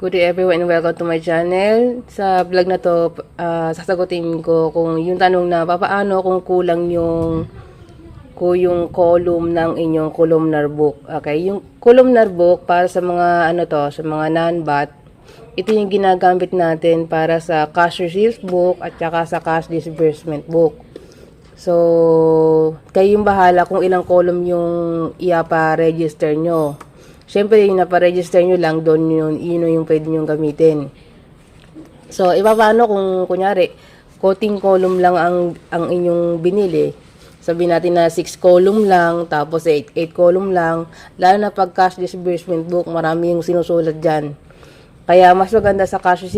Good day everyone and welcome to my channel. Sa vlog na to, sasagutin ko kung yung tanong na papaano kung kulang yung column ng inyong columnar book. Okay, yung columnar book para sa mga sa mga non-bat, ito yung ginagamit natin para sa cash receipts book at saka sa cash disbursement book. So, kayo yung bahala kung ilang column yung iapa-register nyo. Siyempre, yung naparegister nyo lang, doon yun yung pwede nyo gamitin. So, paano kung, kunyari, coating column lang ang inyong binili. Sabihin natin na 6 column lang, tapos 8 column lang. Lalo na pag cash disbursement book, marami yung sinusulat dyan. Kaya, mas maganda sa cash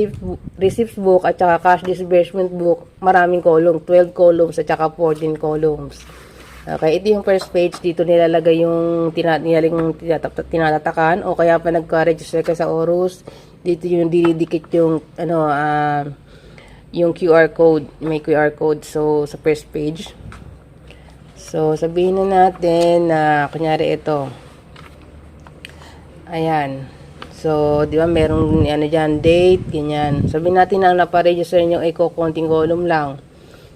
receipts book at saka cash disbursement book, maraming column, 12 columns at saka 14 columns. Okay, ito yung first page. Dito nilalagay yung tinatatakan o kaya pa nagka-register ka sa Orus. Dito yung didikit yung yung QR code. May QR code sa first page. So, sabihin na natin na kunyari ito. Ayan. So, di ba merong diyan, date, ganyan. Sabihin natin na napa-register nyo ay konting column lang.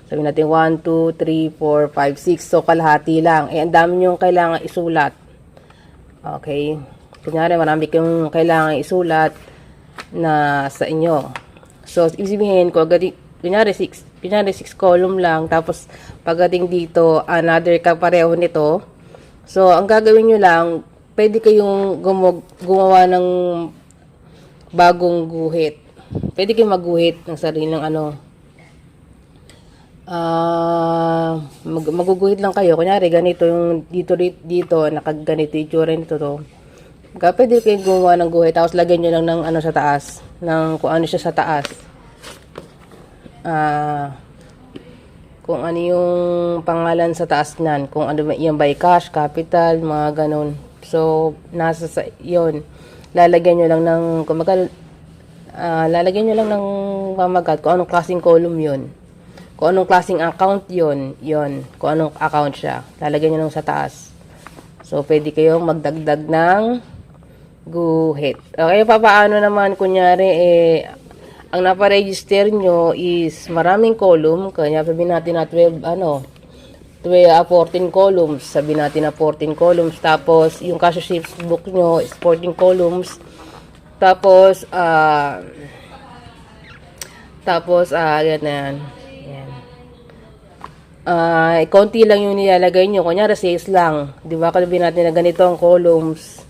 Sabihin natin 1, 2, 3, 4, 5, 6. So, kalahati lang. Ang dami nyo kailangan isulat. Okay. Kunyari, marami kayong kailangan isulat na sa inyo. So, ibig kunyari 6 column lang. Tapos, pagdating dito, another kapareho nito. So, ang gagawin nyo lang, pwede kayong gumawa ng bagong guhit. Pwede kayong magguhit ng sariling maguguhit lang kayo. Kunyari, ganito yung dito nakaganito yung tsura nito to. Pwede kayong gumawa ng guhit, tapos lagyan nyo lang ng sa taas. Kung ano siya sa taas. Kung ano yung pangalan sa taas nan. Kung ano yung by cash, capital, mga ganon. So, nasa yun. Lalagyan nyo lang ng, lalagyan nyo lang ng pamagat kung anong klaseng column yun. Kung anong klaseng account yun. Kung anong account siya. Lalagyan nyo lang sa taas. So, pwede kayong magdagdag ng guhit. Okay, paano naman, kunyari, ang naparegister nyo is maraming column. Kaya sabihin natin na 14 columns. Sabihin natin na 14 columns. Tapos, yung cash receipts book nyo is 14 columns. Tapos, yan na yan. Konti lang yung nilalagay nyo. Kunyari, sales lang. Di ba? Sabihin natin na ganito ang columns.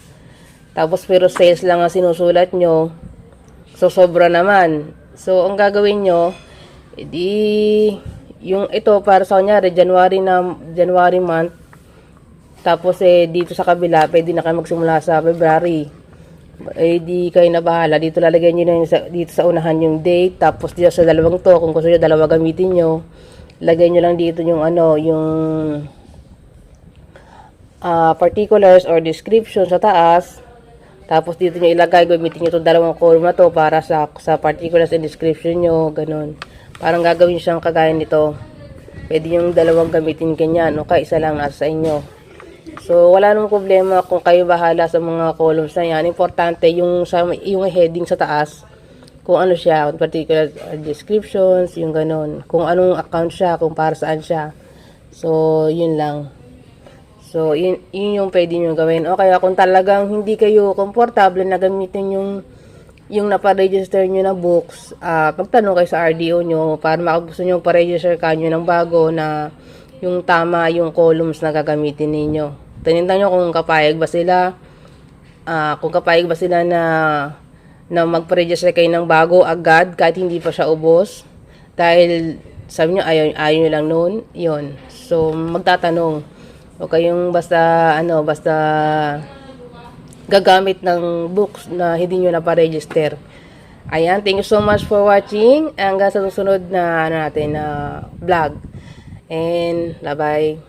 Tapos, pero sales lang ang sinusulat nyo. So, sobra naman. So, ang gagawin nyo, yung ito, para sa kunyari, January month. Tapos, dito sa kabila, pwede na kayo magsimula sa February. Di kayo na bahala. Dito lalagay nyo dito sa unahan yung date. Tapos, dito sa dalawang to, kung gusto nyo, dalawa gamitin nyo. Lagay nyo lang dito yung particulars or description sa taas. Tapos dito nyo ilagay, gamitin nyo itong dalawang column na to para sa particulars and description nyo, ganun. Parang gagawin siyang kagaya nito. Pwede yung dalawang gamitin ganyan, okay, isa lang nasa inyo. So, wala namang problema kung kayo bahala sa mga columns na yan. Importante yung heading sa taas. Kung ano siya, particular descriptions, yung ganun. Kung anong account siya, kung para saan siya. So, yun lang. So, yun yung pwede nyo gawin. O kaya kung talagang hindi kayo komportable na gamitin yung naparegister nyo na books, pagtanong kayo sa RDO nyo para makagusto nyo pa-register kanyo ng bago na yung tama yung columns na gagamitin ninyo. Tinignan nyo kung kapayag ba sila, na mag-register kayo ng bago agad kahit hindi pa siya ubos. Dahil sabi nyo ayaw nyo lang noon, yun. So, magtatanong. O kayong basta gagamit ng books na hindi nyo na pa-register. Ayan, thank you so much for watching. Hanggang sa susunod na vlog. And bye-bye.